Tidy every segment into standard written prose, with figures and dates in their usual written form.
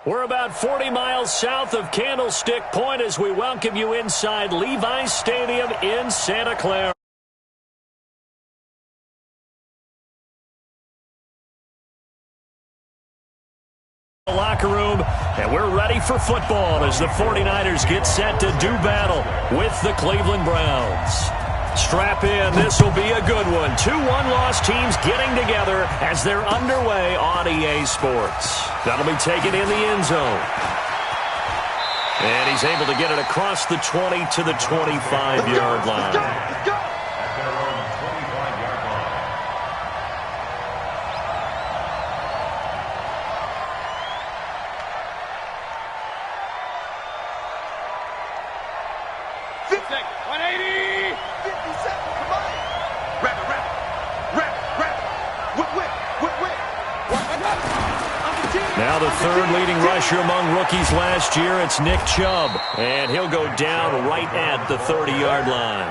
We're about 40 miles south of Candlestick Point as we welcome you inside Levi's Stadium in Santa Clara. Locker room, and we're ready for football as the 49ers get set to do battle with the Cleveland Browns. Strap in, this will be a good one. Two one-loss teams getting together as they're underway on EA Sports. That'll be taken in the end zone. And he's able to get it across the 20 to the 25-yard line. Let's go. Now the third leading rusher among rookies last year, it's Nick Chubb. And he'll go down right at the 30-yard line.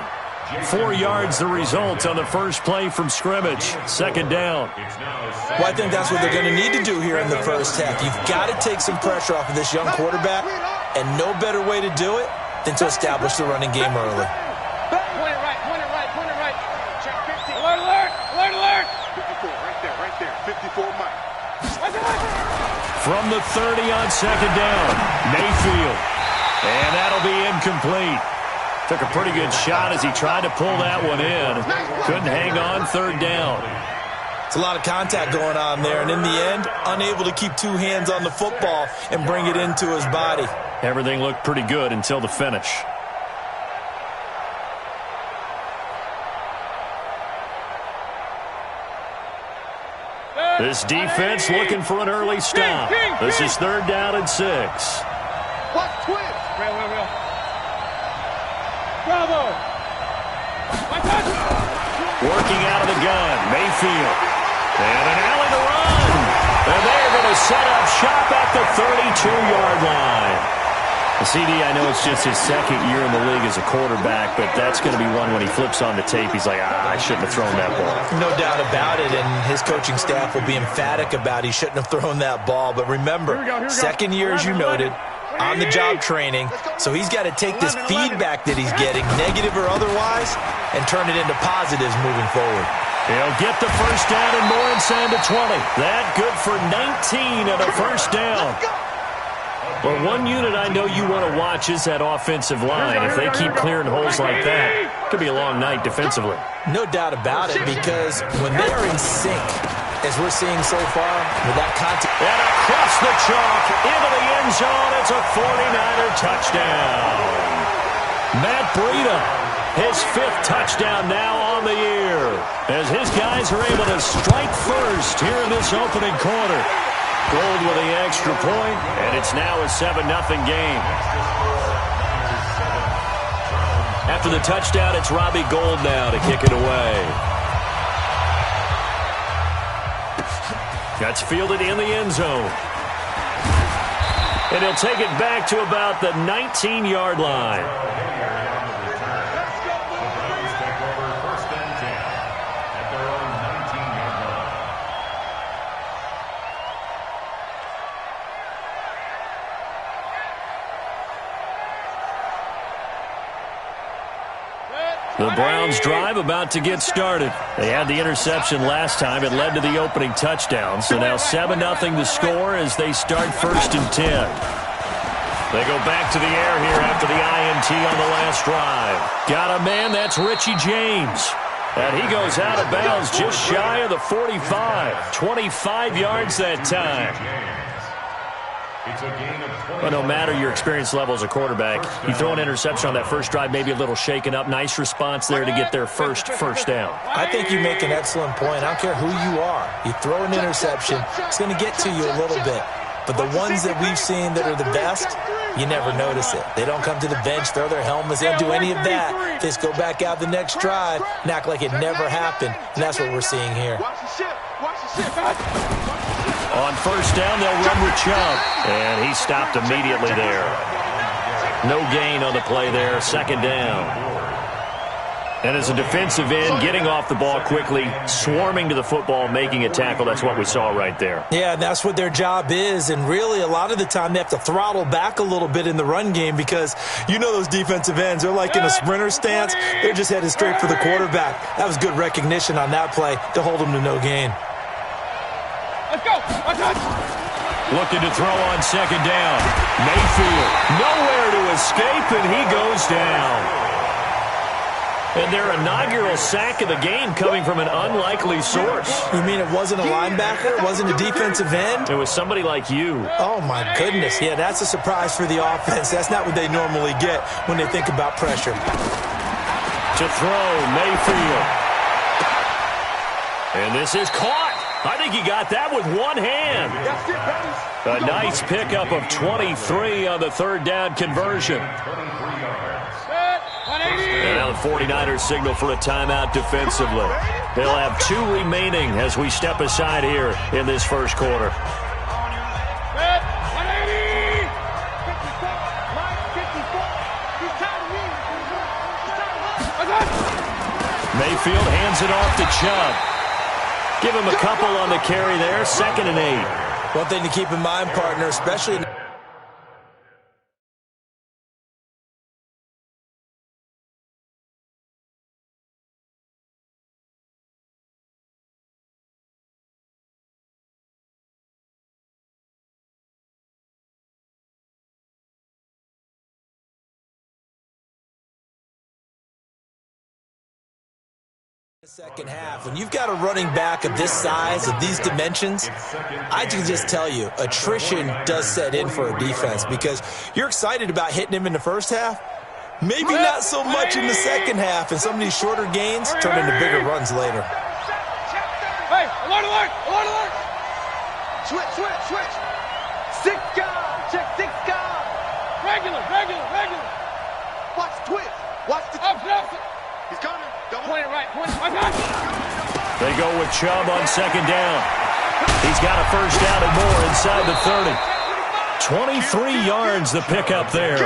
4 yards the result on the first play from scrimmage. Second down. Well, I think that's what they're going to need to do here in the first half. You've got to take some pressure off of this young quarterback, and no better way to do it than to establish the running game early. Point it right. Check 50. Alert. 54, right there. 54 Mike. From the 30 on second down, Mayfield. And that'll be incomplete. Took a pretty good shot as he tried to pull that one in. Couldn't hang on third down. It's a lot of contact going on there, and in the end, unable to keep two hands on the football and bring it into his body. Everything looked pretty good until the finish. This defense looking for an early stop. This is third down and 6. Watch twins. Real. Bravo. Working out of the gun, Mayfield. And an alley to run. And they're going to set up shop at the 32-yard line. The CD, I know it's just his second year in the league as a quarterback, but that's going to be one when he flips on the tape. He's like, I shouldn't have thrown that ball. No doubt about it, and his coaching staff will be emphatic about he shouldn't have thrown that ball. But remember, second year, as you noted, on-the-job training, so he's got to take this feedback that he's getting, negative or otherwise, and turn it into positives moving forward. He'll get the first down and more inside the 20. That good for 19 and a first down. Well, one unit I know you want to watch is that offensive line. If they keep clearing holes like that, it could be a long night defensively. No doubt about it, because when they are in sync, as we're seeing so far, with that contact. And across the chalk, into the end zone, it's a 49er touchdown. Matt Breida, his 5th touchdown now on the year, as his guys are able to strike first here in this opening quarter. Gold with the extra point, and it's now a 7-0 game. After the touchdown, it's Robbie Gould now to kick it away. That's fielded in the end zone. And he'll take it back to about the 19-yard line. The Browns drive about to get started. They had the interception last time. It led to the opening touchdown. So now 7-0 the score as they start 1st and 10. They go back to the air here after the INT on the last drive. Got a man, that's Richie James. And he goes out of bounds just shy of the 45. 25 yards that time. But no matter your experience level as a quarterback, you throw an interception on that first drive, maybe a little shaken up. Nice response there to get their first down. I think you make an excellent point. I don't care who you are. You throw an interception, it's going to get to you a little bit. But the ones that we've seen that are the best, you never notice it. They don't come to the bench, throw their helmets, they don't do any of that. They just go back out the next drive and act like it never happened. And that's what we're seeing here. On first down, they'll run with Chubb. And he stopped immediately there. No gain on the play there, second down. And as a defensive end, getting off the ball quickly, swarming to the football, making a tackle, that's what we saw right there. Yeah, that's what their job is, and really a lot of the time they have to throttle back a little bit in the run game because you know those defensive ends, they're like in a sprinter stance. They're just headed straight for the quarterback. That was good recognition on that play to hold them to no gain. Let's go. Let's go. Looking to throw on second down. Mayfield nowhere to escape, and he goes down. And their inaugural sack of the game coming from an unlikely source. You mean it wasn't a linebacker? It wasn't a defensive end? It was somebody like you. Oh, my goodness. Yeah, that's a surprise for the offense. That's not what they normally get when they think about pressure. To throw, Mayfield. And this is caught. I think he got that with one hand. A nice pickup of 23 on the third down conversion. And now the 49ers signal for a timeout defensively. They'll have 2 remaining as we step aside here in this first quarter. Mayfield hands it off to Chubb. Give him a couple on the carry there, 2nd and 8. One thing to keep in mind, partner, especially in the second half, when you've got a running back of this size, of these dimensions, I can just tell you, attrition does set in for a defense because you're excited about hitting him in the first half. Maybe not so much in the second half, and some of these shorter gains turn into bigger runs later. Hey, alert, alert, alert, alert. Switch, switch, switch. 6 guard, check 6 guard. Regular, regular, regular. Watch the twist. Watch the twist. He's coming. Point it right, point it right. They go with Chubb on second down. He's got a first down and more inside the 30. 23 yards the pickup there.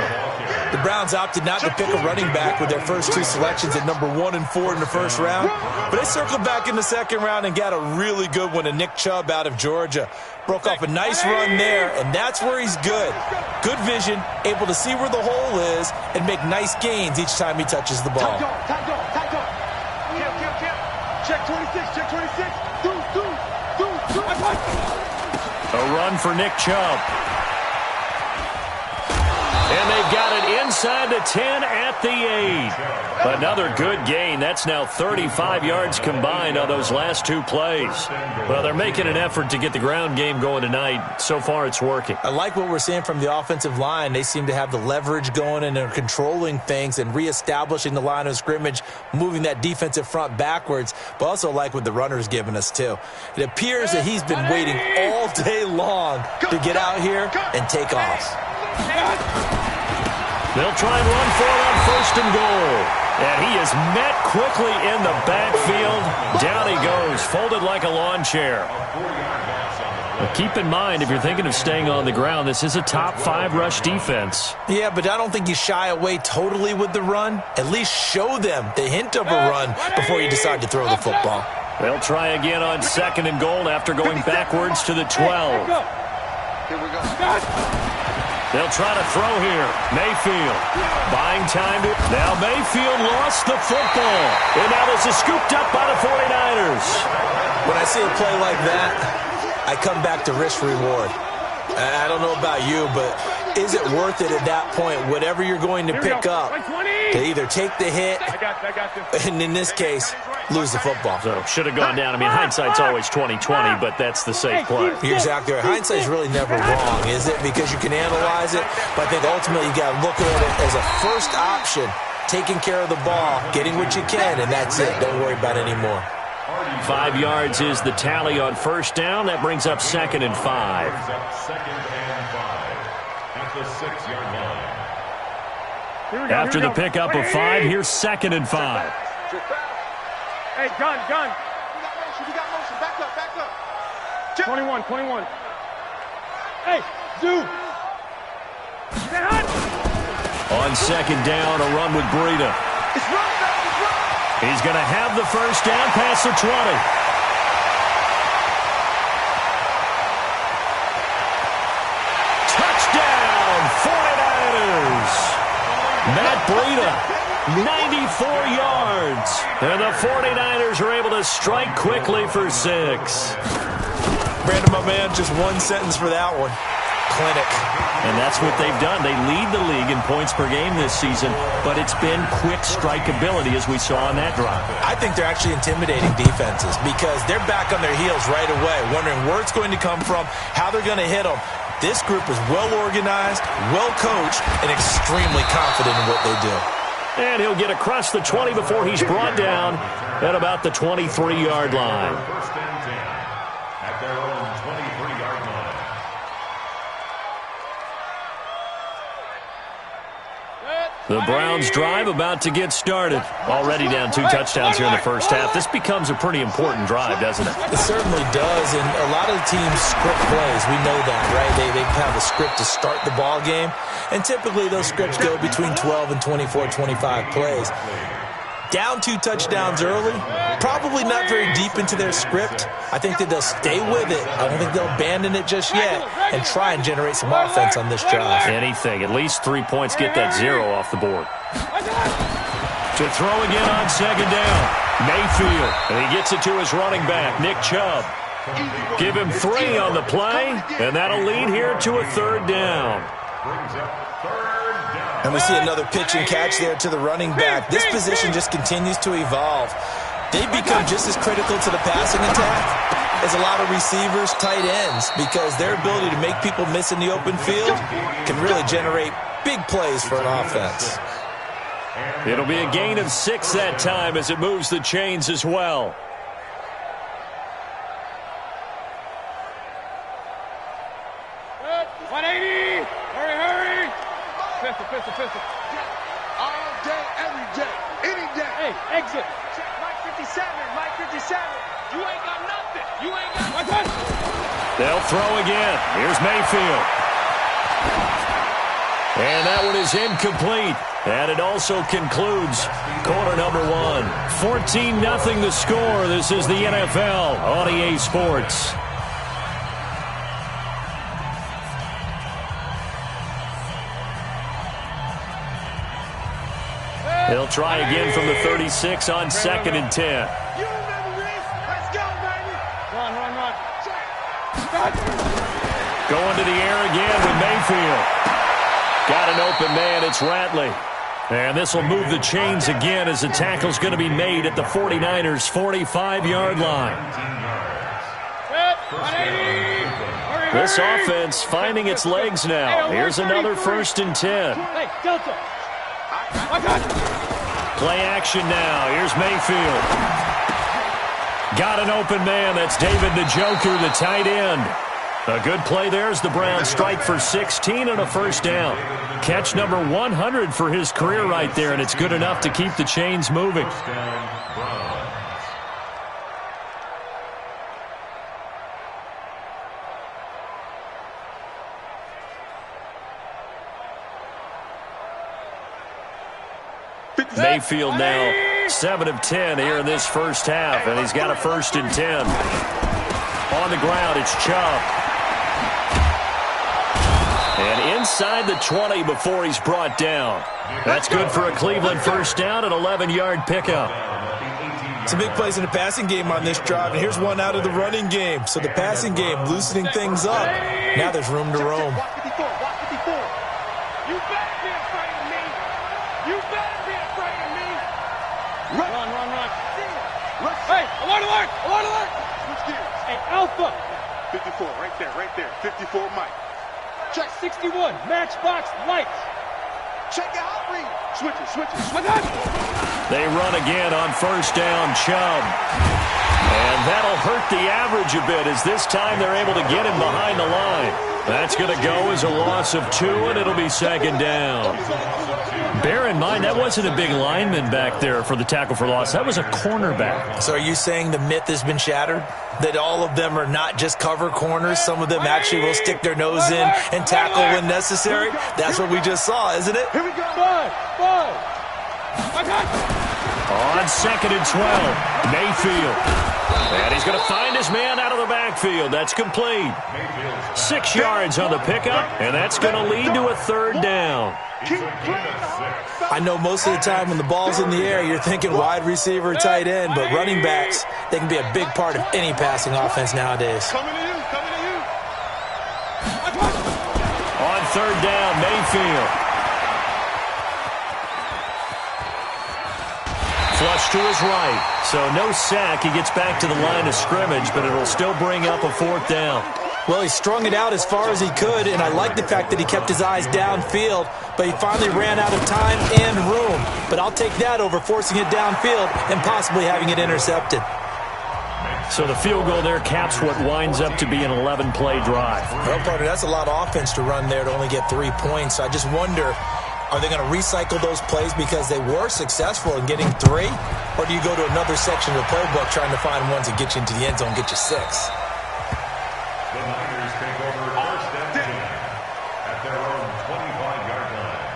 The Browns opted not to pick a running back with their first 2 selections at number 1 and 4 in the first round. But they circled back in the second round and got a really good one to Nick Chubb out of Georgia. Broke off a nice run there, and that's where he's good. Good vision, able to see where the hole is, and make nice gains each time he touches the ball. Tight dog. Check 26, check 26. Do. A run for Nick Chubb. And they've got it inside the 10 at the 8. Another good gain. That's now 35 yards combined on those last 2 plays. Well, they're making an effort to get the ground game going tonight. So far, it's working. I like what we're seeing from the offensive line. They seem to have the leverage going, and they're controlling things and reestablishing the line of scrimmage, moving that defensive front backwards, but also like what the runner's giving us, too. It appears that he's been waiting all day long to get out here and take off. They'll try and run for it on first and goal. And he is met quickly in the backfield. Down he goes, folded like a lawn chair. But keep in mind, if you're thinking of staying on the ground, this is a top 5 rush defense. Yeah, but I don't think you shy away totally with the run. At least show them the hint of a run before you decide to throw the football. They'll try again on second and goal after going backwards to the 12. Here we go. They'll try to throw here. Mayfield buying time. Now Mayfield lost the football. And now this is scooped up by the 49ers. When I see a play like that, I come back to risk reward. I don't know about you, but is it worth it at that point, whatever you're going to pick up, to either take the hit, and in this case, lose the football? So should have gone down. I mean, hindsight's always 20/20, but that's the safe play. You're exactly right. Hindsight's really never wrong, is it? Because you can analyze it, but I think ultimately you got to look at it as a first option, taking care of the ball, getting what you can, and that's it. Don't worry about it anymore. 5 yards is the tally on first down. That brings up 2nd and 5. After the pickup of 5, here's 2nd and 5. Hey, gun. We got motion. Back up. 21. Hey, Zoo. Stay hot. On second down, a run with Breida. It's run. He's going to have the first down past the 20. Touchdown, 49ers. Matt Breida, 94 yards. And the 49ers are able to strike quickly for 6. Brandon, my man, just one sentence for that one. Clinic. And that's what they've done. They lead the league in points per game this season, but it's been quick strikeability as we saw on that drive. I think they're actually intimidating defenses because they're back on their heels right away, wondering where it's going to come from, how they're going to hit them. This group is well-organized, well-coached, and extremely confident in what they do. And he'll get across the 20 before he's brought down at about the 23-yard line. First and 10 at their own 23-yard line. The Browns drive about to get started. Already down 2 touchdowns here in the first half. This becomes a pretty important drive, doesn't it? It certainly does, and a lot of the teams script plays. We know that, right? They have a script to start the ball game, and typically those scripts go between 12 and 24, 25 plays. Down 2 touchdowns early, probably not very deep into their script. I think that they'll stay with it. I don't think they'll abandon it just yet and try and generate some offense on this drive. Anything. At least 3 points, get that 0 off the board. To throw again on second down. Mayfield. And he gets it to his running back, Nick Chubb. Give him 3 on the play, and that'll lead here to a 3rd down. And we see another pitch and catch there to the running back. This position just continues to evolve. They've become just as critical to the passing attack as a lot of receivers, tight ends, because their ability to make people miss in the open field can really generate big plays for an offense. It'll be a gain of 6 that time as it moves the chains as well. Pistol. All day, every day, any day. Hey, exit. Check Mike 57, Mike 57. You ain't got nothing. You ain't got nothing. They'll throw again. Here's Mayfield. And that one is incomplete. And it also concludes quarter number 1. 14-0 the score. This is the NFL on EA Sports. They'll try again from the 36 on 2nd and 10. You remember this? Let's go, baby. Run. Going to the air again with Mayfield. Got an open man. It's Ratley. And this will move the chains again as the tackle's going to be made at the 49ers' 45-yard line. This offense finding its legs now. Here's another 1st and 10. Hey, Delta. Play action now. Here's Mayfield. Got an open man. That's David Njoku, the tight end. A good play there as the Browns strike for 16 and a 1st down. Catch number 100 for his career right there, and it's good enough to keep the chains moving. Mayfield now 7 of 10 here in this first half, and he's got a 1st and 10. On the ground, it's Chubb. And inside the 20 before he's brought down. That's good for a Cleveland 1st down, an 11-yard pickup. Some big plays in the passing game on this drive, and here's one out of the running game. So the passing game loosening things up. Now there's room to roam. You better be afraid of me. You better be afraid of me. Run. Hey, alert. Switch gears. Hey, Alpha. 54, right there. 54, Mike. Check 61, matchbox lights. Check the hot read. Switch it. They run again on 1st down, Chubb. And that'll hurt the average a bit as this time they're able to get him behind the line. That's going to go as a loss of 2, and it'll be 2nd down. Bear in mind, that wasn't a big lineman back there for the tackle for loss. That was a cornerback. So are you saying the myth has been shattered? That all of them are not just cover corners? Some of them actually will stick their nose in and tackle when necessary? That's what we just saw, isn't it? Here we go. Five. On On 2nd and 12, Mayfield. And he's going to find his man out of the backfield. That's complete. 6 yards on the pickup, and that's going to lead to a 3rd down. I know most of the time when the ball's in the air, you're thinking wide receiver, tight end, but running backs, they can be a big part of any passing offense nowadays. Coming to you, coming to you. On 3rd down, Mayfield. Flush to his right, so no sack. He gets back to the line of scrimmage, but it'll still bring up a 4th down. Well, he strung it out as far as he could, and I like the fact that he kept his eyes downfield, but he finally ran out of time and room. But I'll take that over forcing it downfield and possibly having it intercepted. So the field goal there caps what winds up to be an 11-play drive. Well, partner, that's a lot of offense to run there to only get 3 points. I just wonder, are they going to recycle those plays because they were successful in getting 3? Or do you go to another section of the playbook trying to find ones that get you into the end zone and get you 6? The Niners take over 1st and 10 at their own 25-yard line.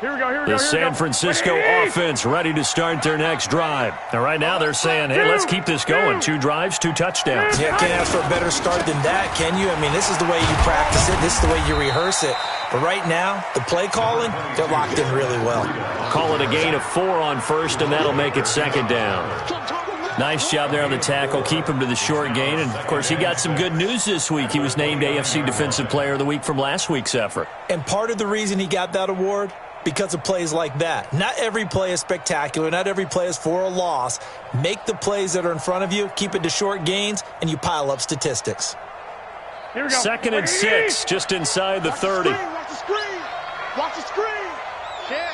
Here we go. The San Francisco offense ready to start their next drive. And right now they're saying, hey, let's keep this going. 2 drives, 2 touchdowns. Yeah, can't ask for a better start than that, can you? I mean, this is the way you practice it. This is the way you rehearse it. But right now, the play calling, they're locked in really well. Call it a gain of 4 on 1st, and that'll make it 2nd down. Nice job there on the tackle. Keep him to the short gain. And, of course, he got some good news this week. He was named AFC Defensive Player of the Week from last week's effort. And part of the reason he got that award, because of plays like that. Not every play is spectacular. Not every play is for a loss. Make the plays that are in front of you, keep it to short gains, and you pile up statistics. Here we go. 2nd and 6, just inside the 30. Watch the screen. Watch the screen. Check.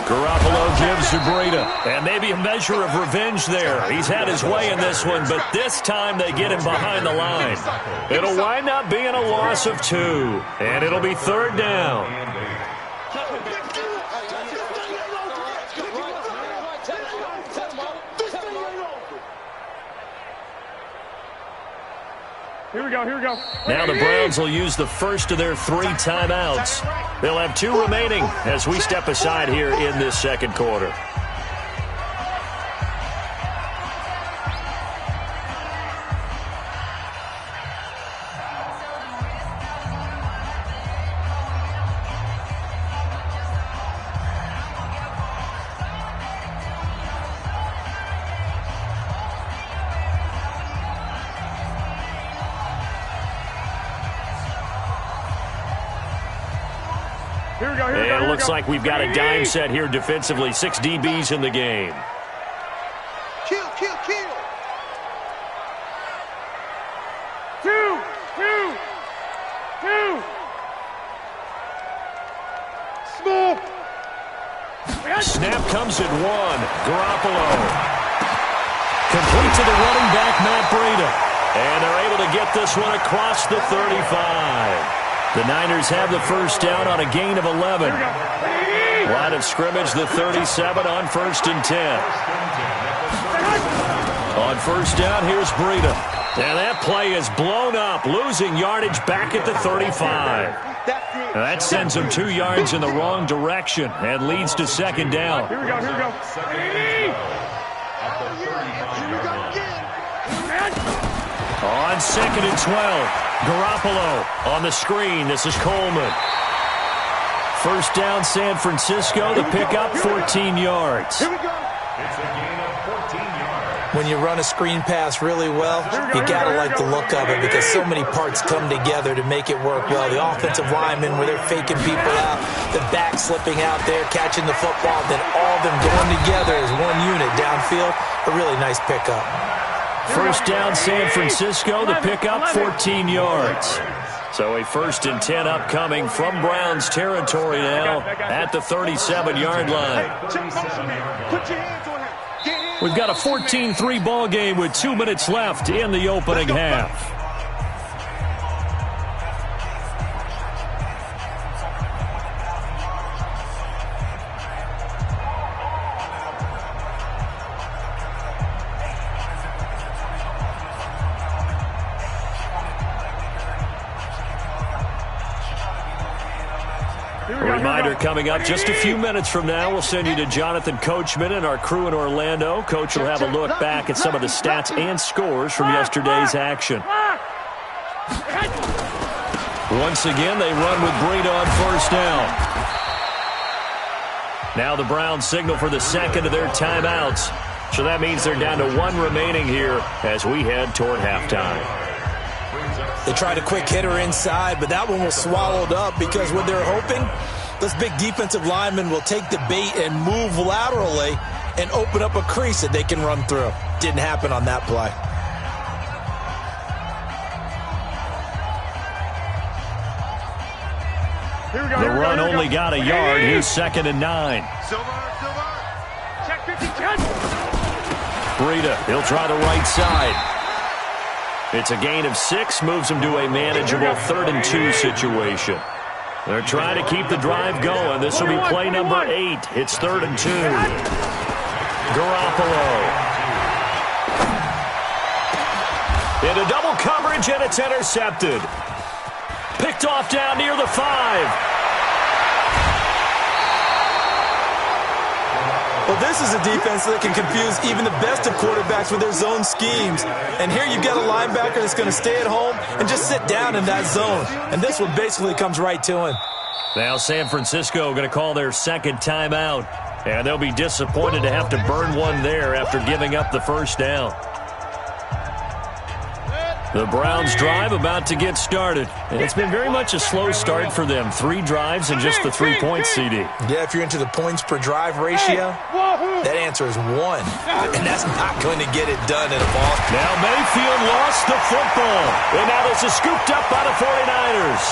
Garoppolo gives to Breida, and maybe a measure of revenge there. He's had his way in this one, but this time they get him behind the line. It'll wind up being a loss of 2, and it'll be 3rd down. Here we go. Now the Browns will use the first of their 3 timeouts. They'll have 2 remaining as we step aside here in this 2nd quarter. And it looks like we've got a dime set here defensively. 6 DBs in the game. Kill. 2. Small. Snap comes at 1. Garoppolo. Complete to the running back, Matt Breida. And they're able to get this one across the 35. The Niners have the first down on a gain of 11. Line of scrimmage, the 37 on 1st and 10. On 1st down, here's Breida. And that play is blown up, losing yardage back at the 35. And that sends him 2 yards in the wrong direction and leads to 2nd down. Here we go. On 2nd and 12, Garoppolo on the screen. This is Coleman. First down, San Francisco. The pickup, 14 yards. Here we go. It's a gain of 14 yards. When you run a screen pass really well, you got to like the look of it because so many parts come together to make it work well. The offensive linemen, where they're faking people out, the back slipping out there, catching the football, then all of them going together as one unit downfield. A really nice pickup. First down, San Francisco. The pickup, 14 yards. So a 1st and 10 upcoming from Browns territory now at the 37-yard line. Put your hands on him. We've got a 14-3 ball game with 2 minutes left in the opening half. Reminder coming up just a few minutes from now, we'll send you to Jonathan Coachman and our crew in Orlando. Coach will have a look back at some of the stats and scores from yesterday's action. Once again, they run with Breida on first down. Now the Browns signal for the second of their timeouts. So that means they're down to one remaining here as we head toward halftime. They tried a quick hitter inside, but that one was swallowed up because what they're hoping, this big defensive lineman will take the bait and move laterally and open up a crease that they can run through. Didn't happen on that play. The run only got a yard. Here's 2nd and 9. Check 50, check. Breida, he'll try the right side. It's a gain of 6, moves him to a manageable 3rd and 2 situation. They're trying to keep the drive going. This will be play number 8. It's 3rd and 2. Garoppolo. Into double coverage, and it's intercepted. Picked off down near the 5. Well, this is a defense that can confuse even the best of quarterbacks with their zone schemes. And here you've got a linebacker that's going to stay at home and just sit down in that zone. And this one basically comes right to him. Now San Francisco going to call their second timeout. And they'll be disappointed to have to burn one there after giving up the first down. The Browns drive about to get started. And it's been very much a slow start for them. 3 drives and just the 3 points, CD. Yeah, if you're into the points per drive ratio, that answer is 1. And that's not going to get it done in a ball. Now Mayfield lost the football. And now this is scooped up by the 49ers.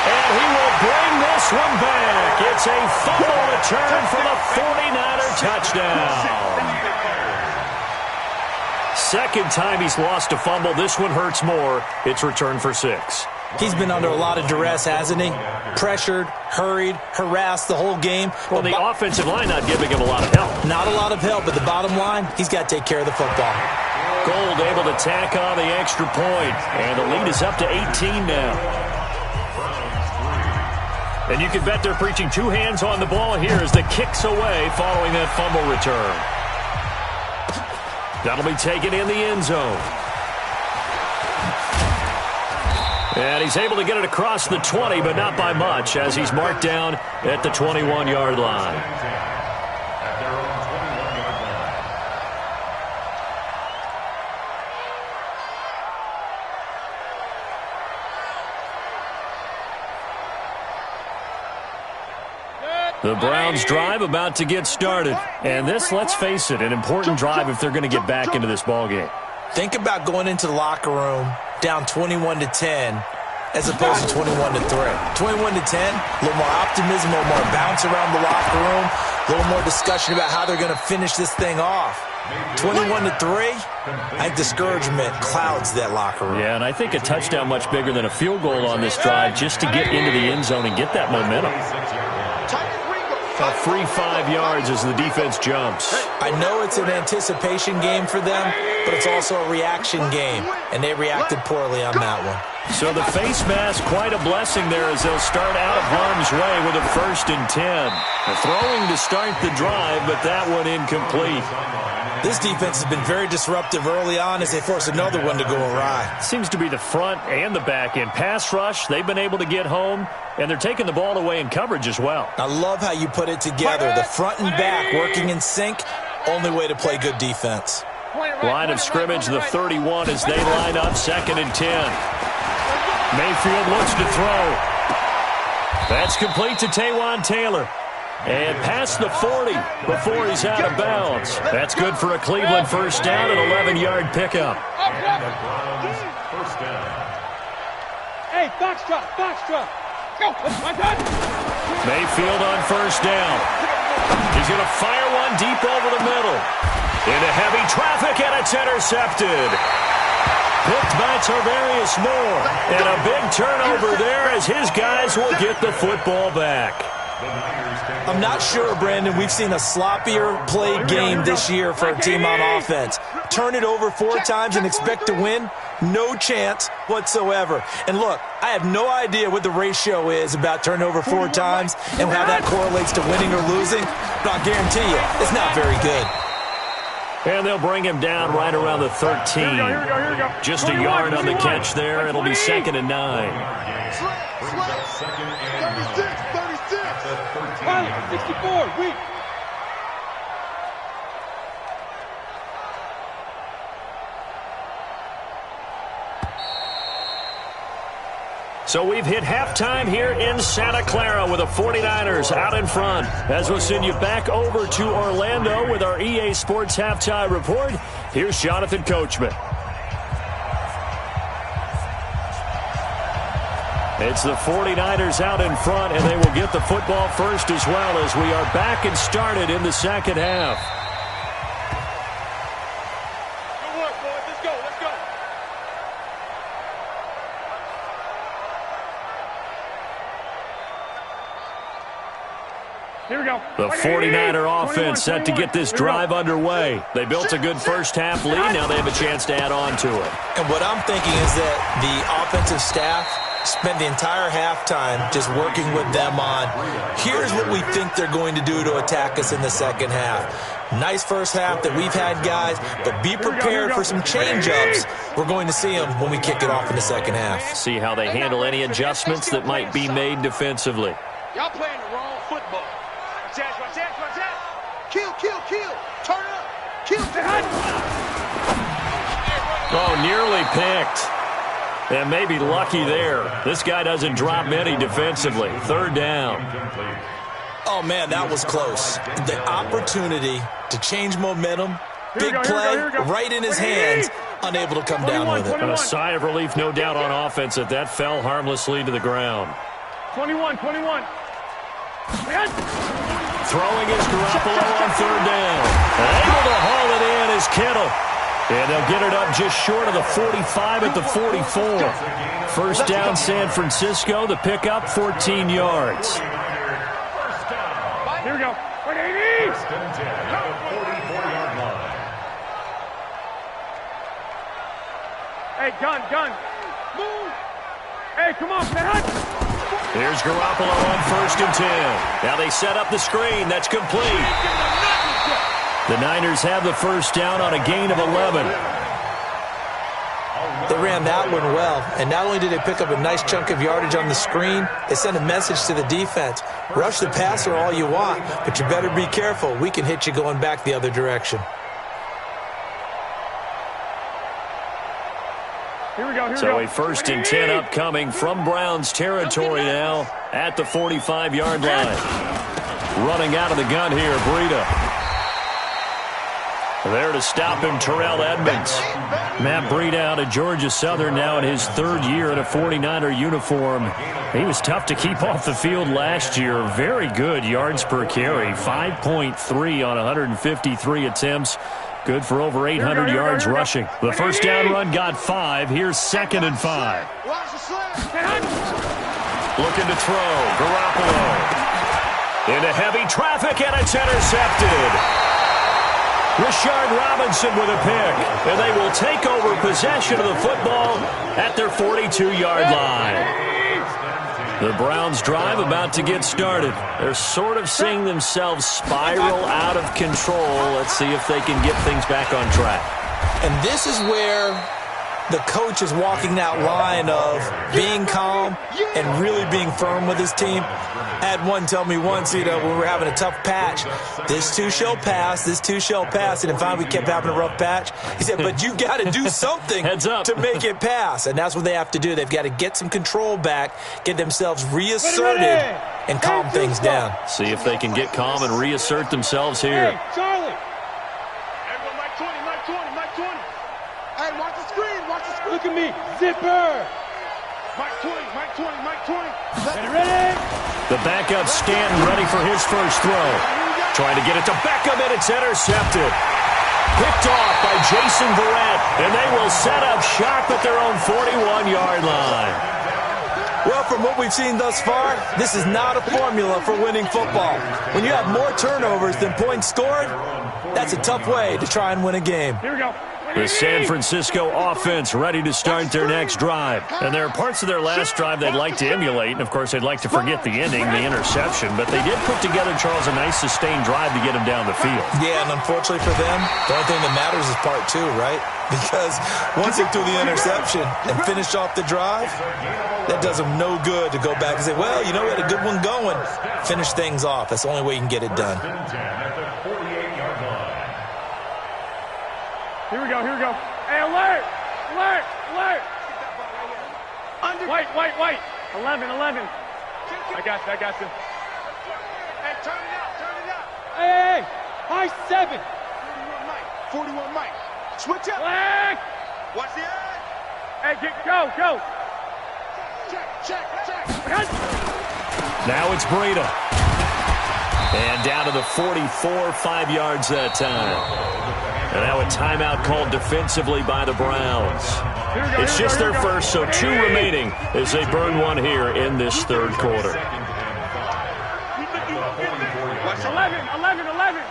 And he will bring this one back. It's a fumble return for the 49er touchdown. Second time he's lost a fumble. This one hurts more. It's returned for 6. He's been under a lot of duress, hasn't he? Pressured, hurried, harassed the whole game. Well, the offensive line not giving him a lot of help. Not a lot of help, but the bottom line, he's got to take care of the football. Gold able to tack on the extra point. And the lead is up to 18 now. And you can bet they're preaching 2 hands on the ball here as the kick's away following that fumble return. That'll be taken in the end zone. And he's able to get it across the 20, but not by much, as he's marked down at the 21-yard line. The Browns drive about to get started. And this, let's face it, an important drive if they're going to get back into this ballgame. Think about going into the locker room down 21-10 as opposed to 21-3. 21-10, a little more optimism, a little more bounce around the locker room, a little more discussion about how they're going to finish this thing off. 21-3, I think discouragement clouds that locker room. Yeah, and I think a touchdown much bigger than a field goal on this drive just to get into the end zone and get that momentum. A free 5 yards as the defense jumps. I know it's an anticipation game for them, but it's also a reaction game, and they reacted poorly on that one. So the face mask, quite a blessing there as they'll start out of harm's way with a 1st and 10. A throwing to start the drive, but that one incomplete. This defense has been very disruptive early on as they force another one to go awry. Seems to be the front and the back end. Pass rush, they've been able to get home, and they're taking the ball away in coverage as well. I love how you put it together. The front and back working in sync, only way to play good defense. Line of scrimmage, the 31 as they line up, 2nd and 10. Mayfield looks to throw. That's complete to Taywan Taylor. And past the 40 before he's out of bounds. That's good for a Cleveland first down, an 11-yard pickup. Hey, box drop, box drop. Go, my God. Mayfield on first down. He's going to fire one deep over the middle. Into heavy traffic, and it's intercepted. Picked by Tarvarius Moore. And a big turnover there as his guys will get the football back. I'm not sure, Brandon, we've seen a sloppier played game this year for a team on offense. Turn it over 4 times and expect to win? No chance whatsoever. And look, I have no idea what the ratio is about turning over 4 times and how that correlates to winning or losing, but I'll guarantee you, it's not very good. And they'll bring him down right around the 13. Here we go. Just a yard on the catch there. It'll be 2nd and 9. 64, weak. So we've hit halftime here in Santa Clara with the 49ers out in front. As we'll send you back over to Orlando with our EA Sports Halftime Report, here's Jonathan Coachman. It's the 49ers out in front, and they will get the football first as well as we are back and started in the second half. Good work, boys. Let's go. Here we go. The 49er offense set to get this drive underway. They built a good first half lead. Now they have a chance to add on to it. And what I'm thinking is that the offensive staff spent the entire halftime just working with them on, here's what we think they're going to do to attack us in the second half. Nice first half that we've had, guys, but be prepared for some change-ups. We're going to see them when we kick it off in the second half. See how they handle any adjustments that might be made defensively. Y'all playing the wrong football. Watch out. Kill. Turn it up. Kill. Oh, nearly picked. And maybe lucky there. This guy doesn't drop many defensively. 3rd down. Oh, man, that was close. The opportunity to change momentum, big play, right in his hands, unable to come down with it. A sigh of relief, no doubt, on offense that fell harmlessly to the ground. 21. Throwing is Garoppolo on 3rd down. Able to haul it in is Kittle. And they'll get it up just short of the 45 at the 44. First down, San Francisco. The pickup, 14 yards. Here we go. Hey, gun. Move. Hey, come on, man. Here's Garoppolo on 1st and 10. Now they set up the screen. That's complete. The Niners have the first down on a gain of 11. They ran that one well, and not only did they pick up a nice chunk of yardage on the screen, they sent a message to the defense. Rush the passer all you want, but you better be careful. We can hit you going back the other direction. Here we go. So a 1st and 10 upcoming from Browns territory now at the 45-yard line. Running out of the gun here, Breida. There to stop him, Terrell Edmonds. Matt Breida out of Georgia Southern now in his 3rd year in a 49er uniform. He was tough to keep off the field last year. Very good yards per carry, 5.3 on 153 attempts. Good for over 800 yards rushing. The first down run got 5. Here's 2nd and 5. Looking to throw. Garoppolo. Into heavy traffic, and it's intercepted. Rashard Robinson with a pick, and they will take over possession of the football at their 42-yard line. The Browns drive about to get started. They're sort of seeing themselves spiral out of control. Let's see if they can get things back on track. And this is where the coach is walking that line of being calm and really being firm with his team. I had one tell me once, when we were having a tough patch, this too shall pass, and finally we kept having a rough patch. He said, but you've got to do something to make it pass, and that's what they have to do. They've got to get some control back, get themselves reasserted, and calm things down. See if they can get calm and reassert themselves here. Hey, Charlie. Everyone, Mike 20. Hey, watch the screen. Look at me. Zipper. Mike 20. Ready? The backup Stanton ready for his first throw. Trying to get it to Beckham, and it's intercepted. Picked off by Jason Verrett, and they will set up shop at their own 41-yard line. Well, from what we've seen thus far, this is not a formula for winning football. When you have more turnovers than points scored, that's a tough way to try and win a game. Here we go. The San Francisco offense ready to start their next drive. And there are parts of their last drive they'd like to emulate. And, of course, they'd like to forget the ending, the interception. But they did put together, Charles, a nice sustained drive to get them down the field. Yeah, and unfortunately for them, the only thing that matters is part two, right? Because once they threw the interception and finished off the drive, that does them no good to go back and say, well, you know, we had a good one going. Finish things off. That's the only way you can get it done. Here we go, here we go. Hey, alert! Alert! Alert! White. 11. I got you. Hey, turn it out. Hey! High 7! 41 Mike. Switch up. Black! Watch the edge. Hey, go! Check. Now it's Breida. And down to the 44, 5 yards that time. And now a timeout called defensively by the Browns. It's just their first, so 2 remaining as they burn one here in this third quarter. 11. 11.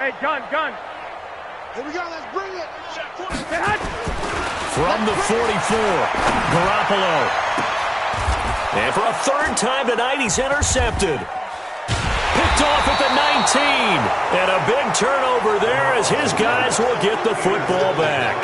Hey, gun. Here we go. Let's bring it. From the 44, Garoppolo. And for a third time tonight, he's intercepted. Picked off at the 19. And a big turnover there as his guys will get the football back.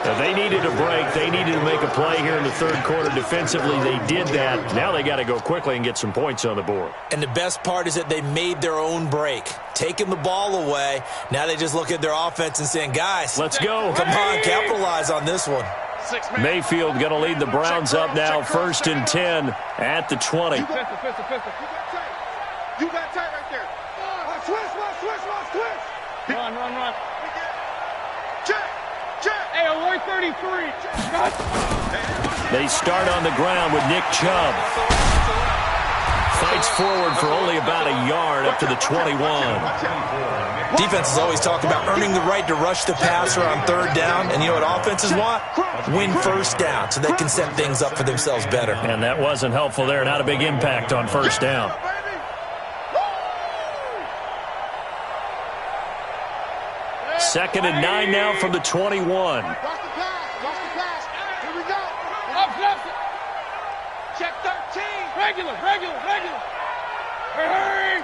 Now, they needed a break. They needed to make a play here in the third quarter defensively. They did that. Now they got to go quickly and get some points on the board. And the best part is that they made their own break. Taking the ball away. Now they just look at their offense and saying, guys, let's go. Come on, capitalize on this one. Mayfield going to lead the Browns up now, 1st and 10 at the 20. You got tight right there. Switch. Run. Check. Hey, alert 33. They start on the ground with Nick Chubb. Fights forward for only about a yard up to the 21. Defenses always talk about earning the right to rush the passer on third down. And you know what offenses want? Win first down so they can set things up for themselves better. And that wasn't helpful there. Not a big impact on first down. Second and 9 now from the 21. Watch the pass. Here we go. Up. Check 13. Regular. Hurry.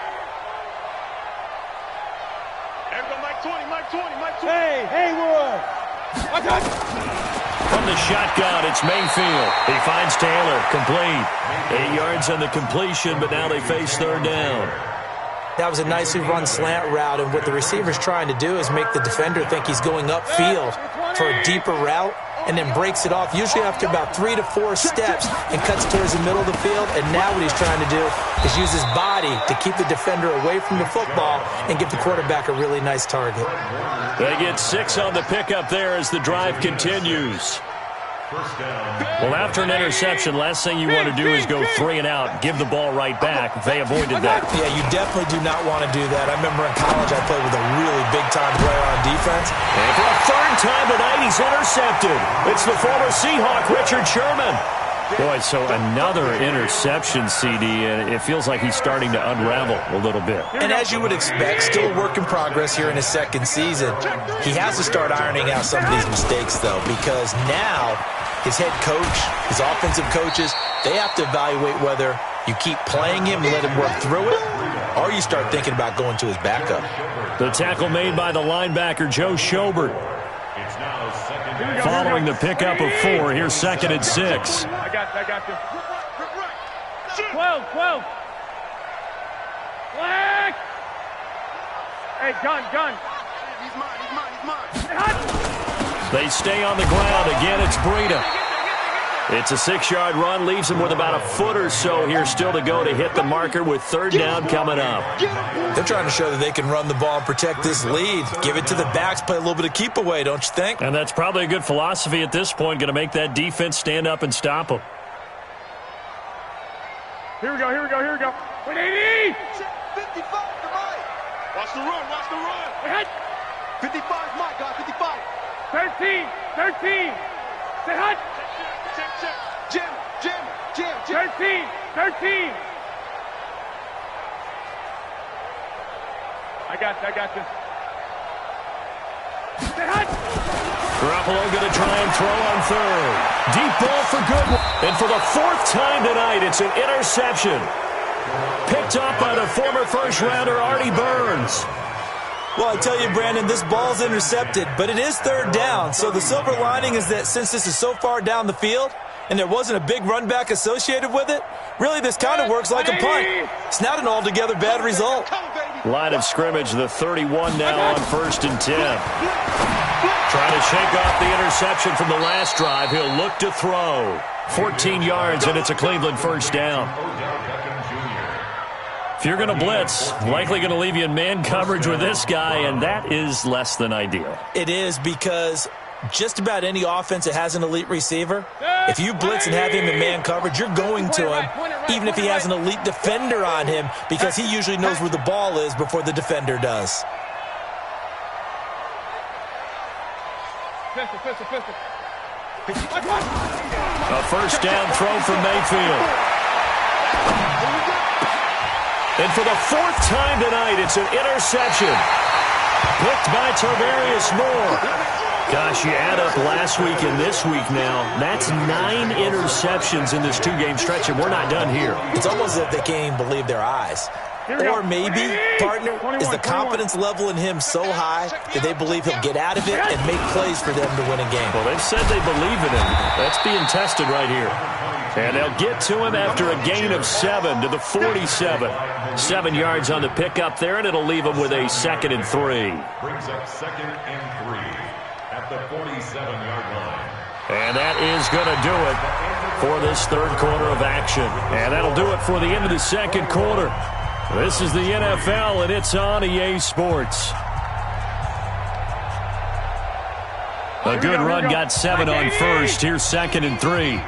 There we go, Mike 20. Hey, Haywood. Watch out. From the shotgun, it's Mayfield. He finds Taylor, complete. 8 yards on the completion, but now they face third down. That was a nicely run slant route, and what the receiver's trying to do is make the defender think he's going upfield for a deeper route, and then breaks it off, usually after about 3 to 4 steps, and cuts towards the middle of the field. And now what he's trying to do is use his body to keep the defender away from the football and give the quarterback a really nice target. They get 6 on the pickup there as the drive continues. Well, after an interception, last thing you want to do is go 3 and out, give the ball right back. They avoided that. Yeah, you definitely do not want to do that. I remember in college I played with a really big-time player on defense. And for a third time tonight, he's intercepted. It's the former Seahawk, Richard Sherman. Boy, so another interception, CD, and it feels like he's starting to unravel a little bit. And as you would expect, still a work in progress here in his second season. He has to start ironing out some of these mistakes, though, because now his head coach, his offensive coaches, they have to evaluate whether you keep playing him and let him work through it, or you start thinking about going to his backup. The tackle made by the linebacker, Joe Schobert. Following the pickup of 4, here's 2nd and 6. I got you. 12. Black. Hey, gun. He's mine. They stay on the ground. Again, it's Breida. It's a 6-yard run. Leaves him with about a foot or so here still to go to hit the marker with third down coming up. They're trying to show that they can run the ball and protect this lead. Give it to the backs, play a little bit of keep away, don't you think? And that's probably a good philosophy at this point. Going to make that defense stand up and stop them. Here we go. 180. 55 to Mike. Watch the run. Ahead. 55, my God, 55. 13. Say hot. Check. Jim. 13. I got this. Say hot. Garoppolo going to try and throw on third. Deep ball for good. And for the fourth time tonight, it's an interception. Picked up by the former first-rounder Artie Burns. Well, I tell you, Brandon, this ball's intercepted, but it is third down. So the silver lining is that since this is so far down the field and there wasn't a big run back associated with it, really this kind of works like a punt. It's not an altogether bad result. Line of scrimmage, the 31 now on 1st and 10. Trying to shake off the interception from the last drive. He'll look to throw. 14 yards, and it's a Cleveland first down. If you're going to blitz, likely going to leave you in man coverage with this guy, and that is less than ideal. It is, because just about any offense that has an elite receiver, if you blitz and have him in man coverage, you're going to him, even if he has an elite defender on him, because he usually knows where the ball is before the defender does. Pistol. A first down throw from Mayfield. And for the fourth time tonight, it's an interception. Picked by Tarvarius Moore. Gosh, you add up last week and this week now, that's 9 interceptions in this 2-game stretch, and we're not done here. It's almost as if they can't even believe their eyes. Or maybe, partner, is the confidence level in him so high that they believe he'll get out of it and make plays for them to win a game. Well, they've said they believe in him. That's being tested right here. And they'll get to him after a gain of 7 to the 47. 7 yards on the pickup there, and it'll leave him with a 2nd and 3. Brings up 2nd and 3 at the 47-yard line. And that is going to do it for this third quarter of action. And that'll do it for the end of the second quarter. This is the NFL, and it's on EA Sports. A good run, got 7 on first. Here's 2nd and 3.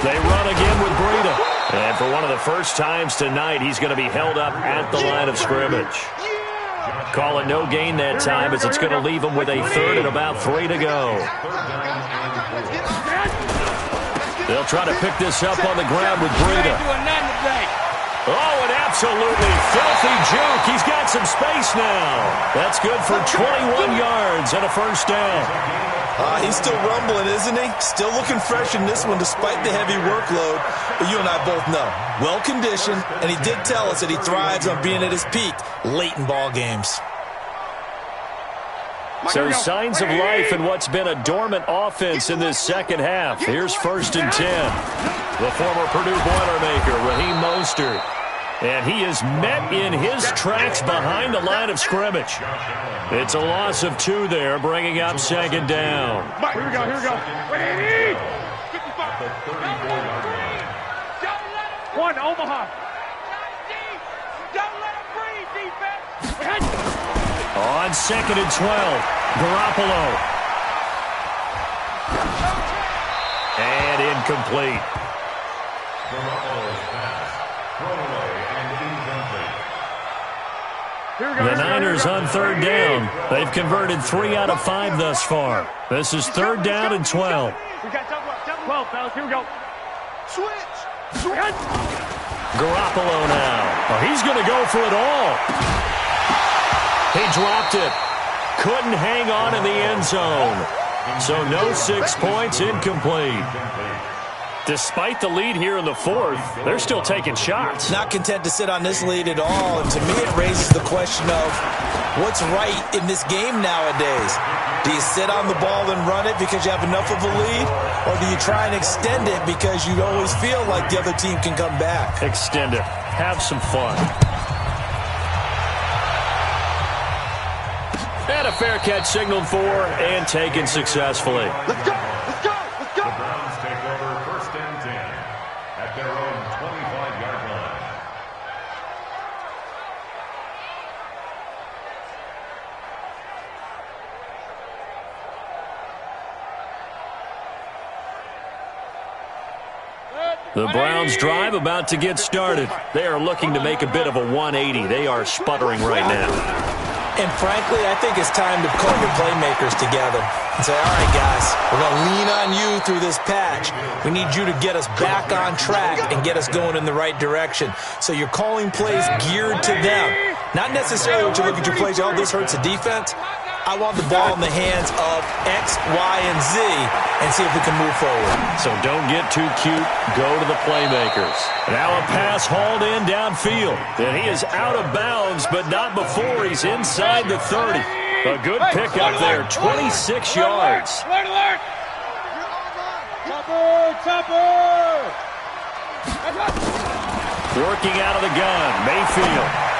They run again with Breida. And for one of the first times tonight, he's going to be held up at the line of scrimmage. Call it no gain that time, as it's going to leave him with a 3rd and about 3 to go. They'll try to pick this up on the ground with Breida. Oh, an absolutely filthy juke. He's got some space now. That's good for 21 yards and a first down. He's still rumbling, isn't he? Still looking fresh in this one despite the heavy workload. But you and I both know, well-conditioned, and he did tell us that he thrives on being at his peak late in ball games. So signs of life in what's been a dormant offense in this second half. Here's 1st and 10. The former Purdue Boilermaker, Raheem Mostert. And he is met in his tracks behind the line of scrimmage. It's a loss of 2 there, bringing up 2nd down. Here we go. Ready? 55. The 34-yard line. One, Omaha. Don't let him breathe, defense. On 2nd and 12, Garoppolo. And incomplete. Garoppolo's pass. Thrown away and incomplete. The Niners on 3rd down. They've converted 3 out of 5 thus far. This is 3rd down and 12. We got 12, fellas. Here we go. Switch. Garoppolo now. Oh, he's going to go for it all. He dropped it. Couldn't hang on in the end zone. So no 6 points, incomplete. Despite the lead here in the 4th, they're still taking shots. Not content to sit on this lead at all. And to me, it raises the question of what's right in this game nowadays. Do you sit on the ball and run it because you have enough of a lead? Or do you try and extend it because you always feel like the other team can come back? Extend it. Have some fun. And a fair catch signaled for and taken successfully. Let's go. The Browns take over 1st and 10 at their own 25-yard line. The Browns drive about to get started. They are looking to make a bit of a 180. They are sputtering right now. And frankly, I think it's time to call your playmakers together and say, all right, guys, we're going to lean on you through this patch. We need you to get us back on track and get us going in the right direction. So you're calling plays geared to them. Not necessarily when you look at your plays, oh, this hurts the defense. I want the ball in the hands of X, Y, and Z and see if we can move forward. So don't get too cute. Go to the playmakers. Now a pass hauled in downfield. And he is out of bounds, but not before he's inside the 30. A good pickup there, 26 yards. Working out of the gun, Mayfield.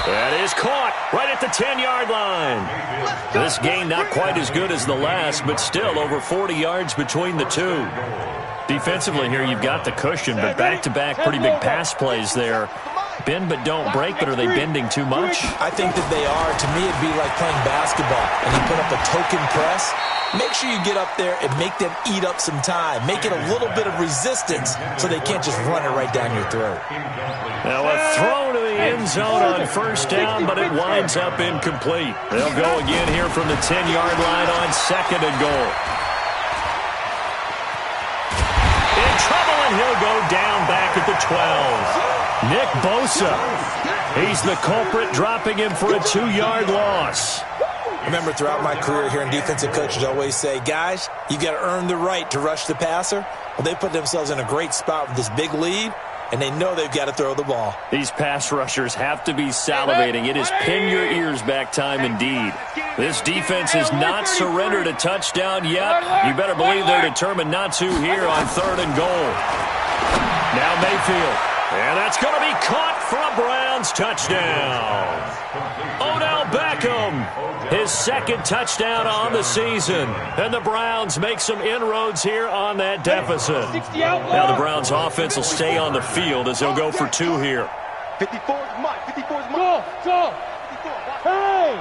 That is caught right at the 10-yard line. This game not quite as good as the last, but still over 40 yards between the two. Defensively here, you've got the cushion, but back-to-back pretty big pass plays there. Bend but don't break, but are they bending too much? I think that they are. To me, it'd be like playing basketball, and you put up a token press. Make sure you get up there and make them eat up some time. Make it a little bit of resistance so they can't just run it right down your throat. Now a throw to the end zone on first down, but it winds up incomplete. They'll go again here from the 10-yard line on second and goal. In trouble, and he'll go down back at the 12. Nick Bosa. He's the culprit, dropping him for a 2-yard loss. Remember, throughout my career here in defensive coaches always say, guys, you got to earn the right to rush the passer. Well, they put themselves in a great spot with this big lead, and they know they've got to throw the ball. These pass rushers have to be salivating. It is pin your ears back time indeed. This defense has not surrendered a touchdown yet. You better believe they're determined not to here on third and goal. Now Mayfield. And that's going to be caught for a Browns touchdown. Odell Beckham, his second touchdown on the season. And the Browns make some inroads here on that deficit. Now the Browns offense will stay on the field as they'll go for two here. 54 is Mike. 54 is Mike. Go. Hey!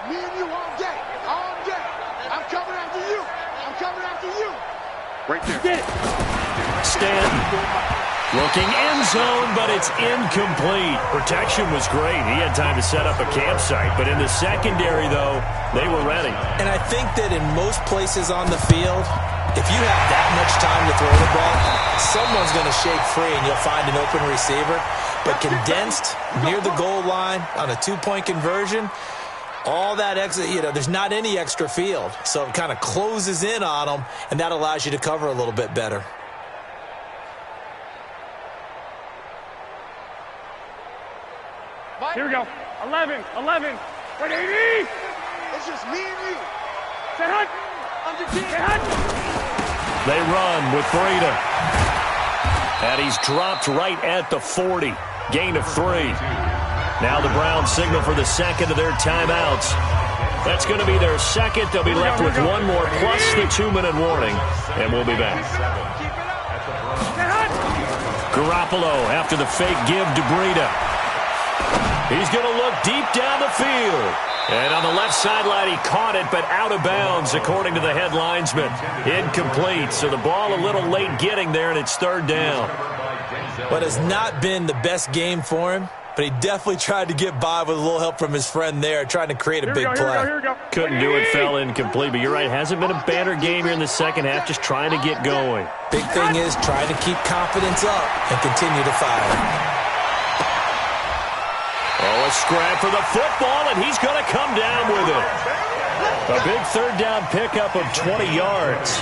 Me and you all day. All day. I'm coming after you. I'm coming after you. Right there. Get it. Stanton. Looking end zone, but it's incomplete. Protection was great. He had time to set up a campsite. But in the secondary, though, they were ready. And I think that in most places on the field, if you have that much time to throw the ball, someone's going to shake free and you'll find an open receiver. But condensed near the goal line on a two-point conversion, all that extra, there's not any extra field. So it kind of closes in on them, and that allows you to cover a little bit better. Here we go. 11. 180. It's just me and you. Say hunt. Say hunt. They run with Breida. And he's dropped right at the 40. Gain of 3. Now the Browns signal for the second of their timeouts. That's going to be their second. They'll be left with one more plus the 2-minute warning. And we'll be back. Garoppolo after the fake give to Breida. He's going to look deep down the field. And on the left sideline, he caught it, but out of bounds, according to the head linesman. Incomplete, so the ball a little late getting there, and it's third down. But it's not been the best game for him, but he definitely tried to get by with a little help from his friend there, trying to create a big play. Couldn't do it, fell incomplete, but you're right, hasn't been a banner game here in the second half, just trying to get going. Big thing is trying to keep confidence up and continue to fire. Oh, a scrap for the football, and he's going to come down with it. A big third down pickup of 20 yards.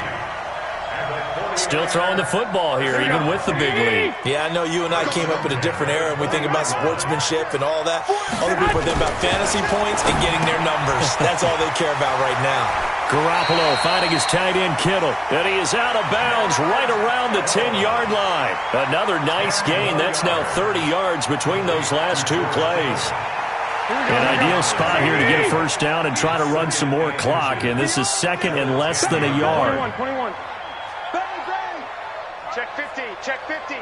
Still throwing the football here, even with the big lead. Yeah, I know you and I came up in a different era, and we think about sportsmanship and all that. Other people think about fantasy points and getting their numbers. That's all they care about right now. Garoppolo finding his tight end Kittle, and he is out of bounds right around the 10-yard line. Another nice gain. That's now 30 yards between those last two plays. An ideal spot here to get a first down and try to run some more clock, and this is second and less than a yard. 21. Check 50. Check 50.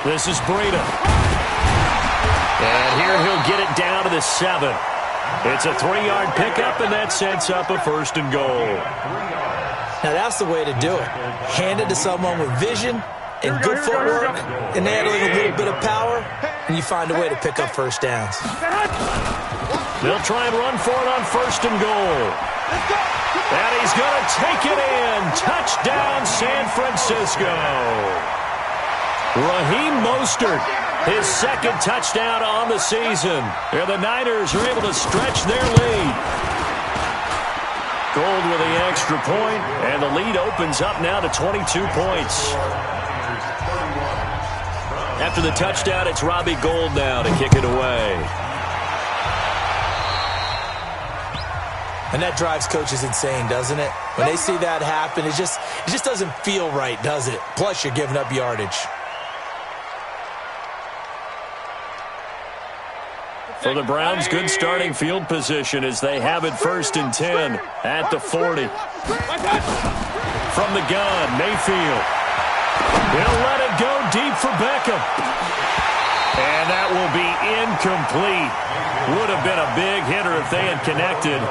This is Breida. And here he'll get it down to the 7. It's a 3-yard pickup, and that sets up a first and goal. Now, that's the way to do it. Hand it to someone with vision and good footwork and handling a little bit of power, and you find a way to pick up first downs. They'll try and run for it on 1st and goal. And he's going to take it in. Touchdown, San Francisco. Raheem Mostert, his 2nd touchdown on the season. And the Niners are able to stretch their lead. Gold with the extra point, and the lead opens up now to 22 points. After the touchdown, it's Robbie Gould now to kick it away. And that drives coaches insane, doesn't it? When they see that happen, it just doesn't feel right, does it? Plus, you're giving up yardage. For the Browns, good starting field position as they have it 1st and 10 at the 40. From the gun, Mayfield. He'll let it go deep for Beckham. And that will be incomplete. Would have been a big hitter if they had connected.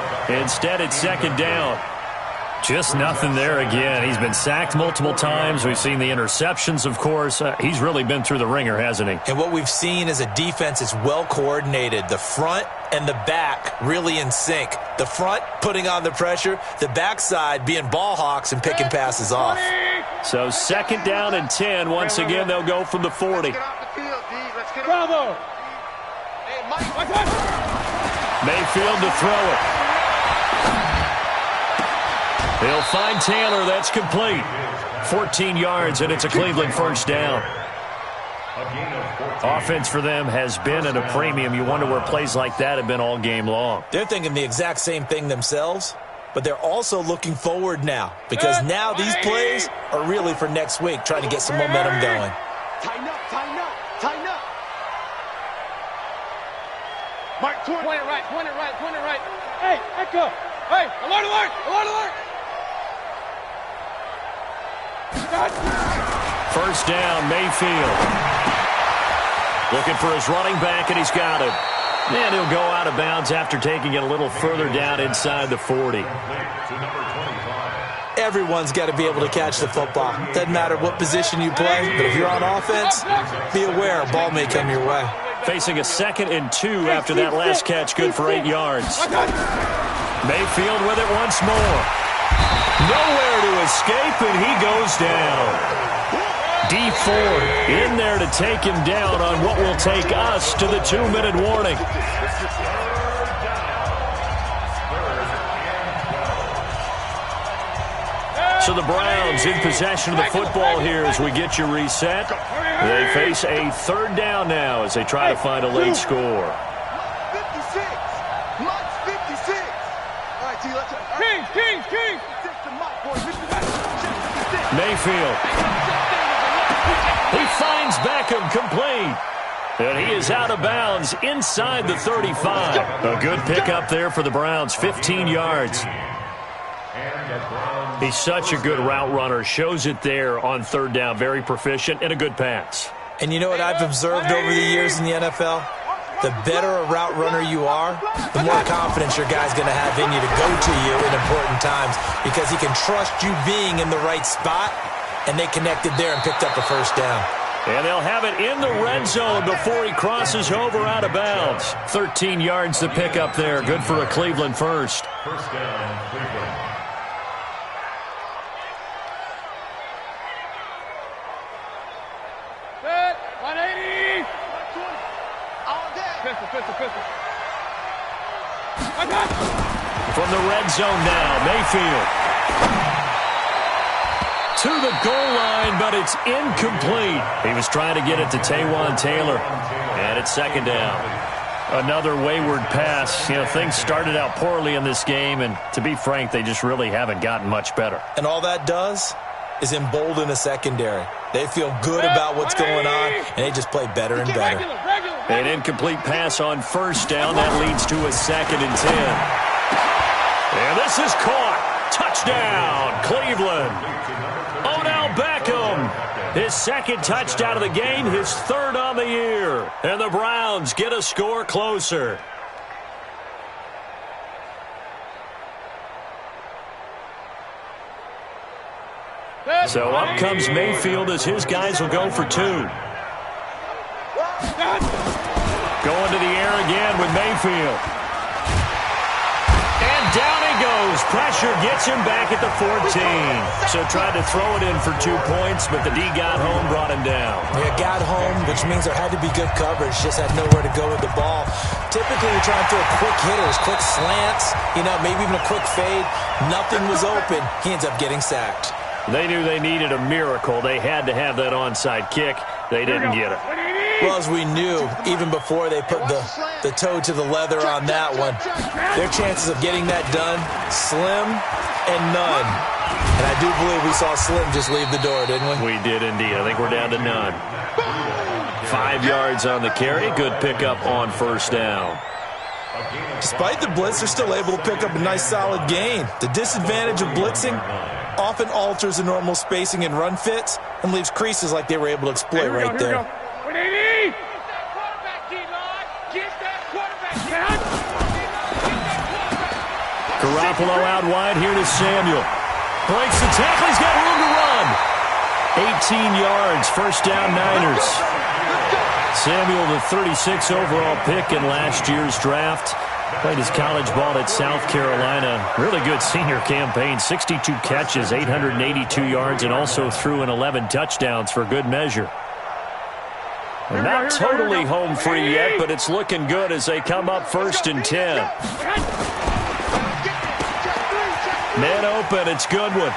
Instead, it's 2nd down. Just nothing there again. He's been sacked multiple times. We've seen the interceptions, of course. He's really been through the ringer, hasn't he? And what we've seen is a defense that's well coordinated. The front and the back really in sync. The front putting on the pressure. The backside being ball hawks and picking passes off. So 2nd down and 10. Once again, they'll go from the 40. Bravo. Mayfield to throw it. He'll find Taylor. That's complete. 14 yards, and it's a Cleveland 1st down. Offense for them has been at a premium. You wonder where plays like that have been all game long. They're thinking the exact same thing themselves, but they're also looking forward now because now these plays are really for next week, trying to get some momentum going. Tighten up, tighten up, tighten up. Mike, Point it right, point it right, point it right. Hey, Echo. Hey, alert, alert, alert, alert. 1st down, Mayfield. Looking for his running back, and he's got it. And he'll go out of bounds after taking it a little further down inside the 40. Everyone's got to be able to catch the football. Doesn't matter what position you play, but if you're on offense, be aware a ball may come your way. Facing a 2nd and 2 after that last catch, good for 8 yards. Mayfield with it once more. Nowhere to escape, and he goes down. D Ford in there to take him down on what will take us to the 2-minute warning. So the Browns in possession of the football here as we get you reset. They face a 3rd down now as they try to find a late score. 56. Mike's 56. All right, T, let's go. Kings. Mayfield. He finds Beckham complete. And he is out of bounds inside the 35. A good pickup there for the Browns, 15 yards. He's such a good route runner. Shows it there on 3rd down. Very proficient and a good pass. And you know what I've observed over the years in the NFL? The better a route runner you are, the more confidence your guy's going to have in you to go to you in important times because he can trust you being in the right spot, and they connected there and picked up a 1st down. And they'll have it in the red zone before he crosses over out of bounds. 13 yards to pick up there. Good for a Cleveland 1st. 1st down, Cleveland. Set, 180. All day. Pistol. From the red zone now, Mayfield. To the goal line, but it's incomplete. He was trying to get it to Taywan Taylor. And it's 2nd down. Another wayward pass. You know, things started out poorly in this game, and to be frank, they just really haven't gotten much better. And all that does is embolden the secondary. They feel good about what's going on, and they just play better and better. An incomplete pass on 1st down. That leads to a 2nd and 10. And this is caught. Touchdown, Cleveland. Odell Beckham, his 2nd touchdown of the game, his 3rd on the year. And the Browns get a score closer. So up comes Mayfield as his guys will go for 2. Going to the air again with Mayfield. And down he goes. Pressure gets him back at the 14. So tried to throw it in for 2 points, but the D got home, brought him down. Yeah, got home, which means there had to be good coverage. Just had nowhere to go with the ball. Typically, you're trying to throw quick hitters, quick slants, maybe even a quick fade. Nothing was open. He ends up getting sacked. They knew they needed a miracle. They had to have that onside kick. They didn't get it. Well, as we knew, even before they put the toe to the leather on that one, their chances of getting that done, slim and none. And I do believe we saw Slim just leave the door, didn't we? We did indeed. I think we're down to none. 5 yards on the carry. Good pickup on first down. Despite the blitz, they're still able to pick up a nice solid gain. The disadvantage of blitzing often alters the normal spacing and run fits and leaves creases like they were able to exploit right there. Garoppolo out wide here to Samuel. Breaks the tackle. He's got room to run. 18 yards. First down, Niners. Samuel, the 36 overall pick in last year's draft. Played his college ball at South Carolina. Really good senior campaign. 62 catches, 882 yards, and also threw in 11 touchdowns for good measure. They're not totally home free yet, but it's looking good as they come up first and 10. Man open, it's Goodwin.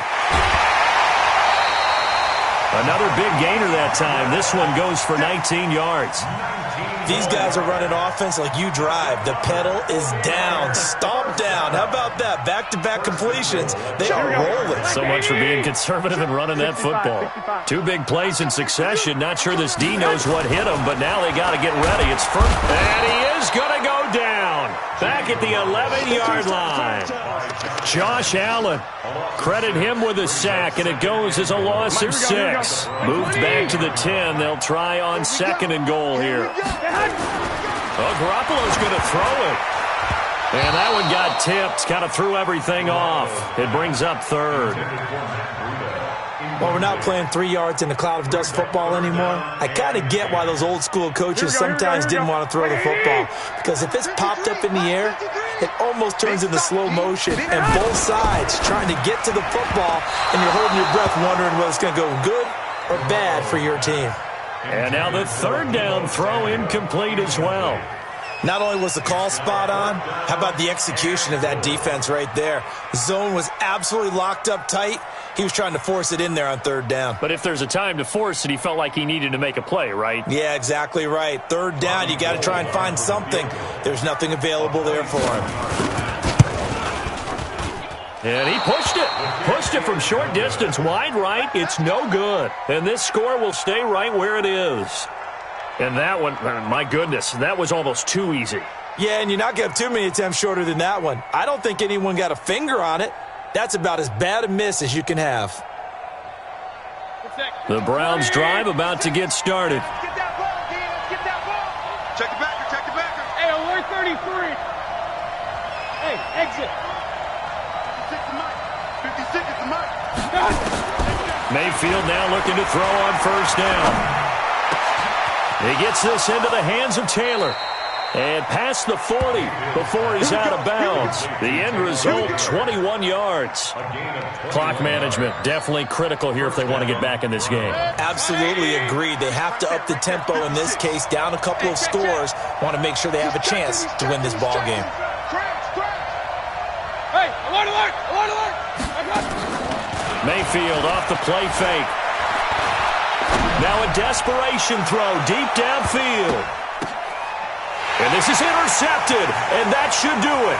Another big gainer that time. This one goes for 19 yards. These guys are running offense like you drive. The pedal is down, stomp down. How about that? Back-to-back completions. They are rolling. So much for being conservative and running that football. 2 big plays in succession. Not sure this D knows what hit him, but now they got to get ready. It's first. And he is going to go down. Back at the 11-yard line. Josh Allen. Credit him with a sack, and it goes as a loss of 6. Moved back to the 10. They'll try on 2nd and goal here. Well, Garoppolo's going to throw it. And that one got tipped. Kind of threw everything off. It brings up 3rd. Well, we're not playing 3 yards in a cloud of dust football anymore. I kind of get why those old school coaches sometimes didn't want to throw the football. Because if it's popped up in the air, it almost turns into slow motion. And both sides trying to get to the football, and you're holding your breath wondering whether it's going to go good or bad for your team. And now the 3rd down throw incomplete as well. Not only was the call spot on, how about the execution of that defense right there? The zone was absolutely locked up tight. He was trying to force it in there on 3rd down. But if there's a time to force it, he felt like he needed to make a play, right? Yeah, exactly right. 3rd down, you got to try and find something. There's nothing available there for him. And he pushed it. Pushed it from short distance, wide right. It's no good. And this score will stay right where it is. And that one, my goodness, that was almost too easy. Yeah, and you're not going to have too many attempts shorter than that one. I don't think anyone got a finger on it. That's about as bad a miss as you can have. The Browns drive about to get started. Get that ball, Diaz. Get that ball. Check the backer. Check the backer. Hey, alert 33. Hey, exit. 56 is the mark. Mayfield now looking to throw on first down. He gets this into the hands of Taylor. And past the 40 before he's out of bounds. The end result, 21 yards. Clock management, definitely critical here if they want to get back in this game. Absolutely agreed. They have to up the tempo in this case, down a couple of scores. Want to make sure they have a chance to win this ball game. Hey, alert, alert, alert, alert. Mayfield off the play fake. Now a desperation throw deep downfield. And this is intercepted, and that should do it.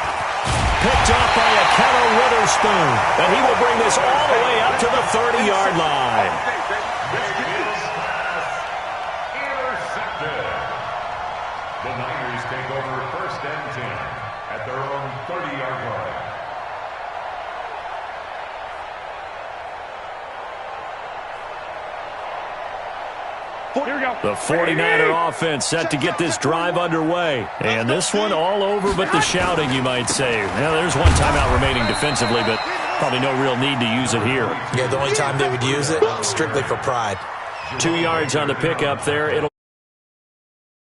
Picked off by Akello Witherspoon, and he will bring this all the way up to the 30-yard line. Intercepted. The Niners take over 1st and 10 at their own 30-yard line. Here we go. The 49er offense set to get this drive underway. And this one all over but the shouting, you might say. Now, there's one timeout remaining defensively, but Probably no real need to use it here. Yeah, the only time they would use it, strictly for pride. 2 yards on the pickup there. It'll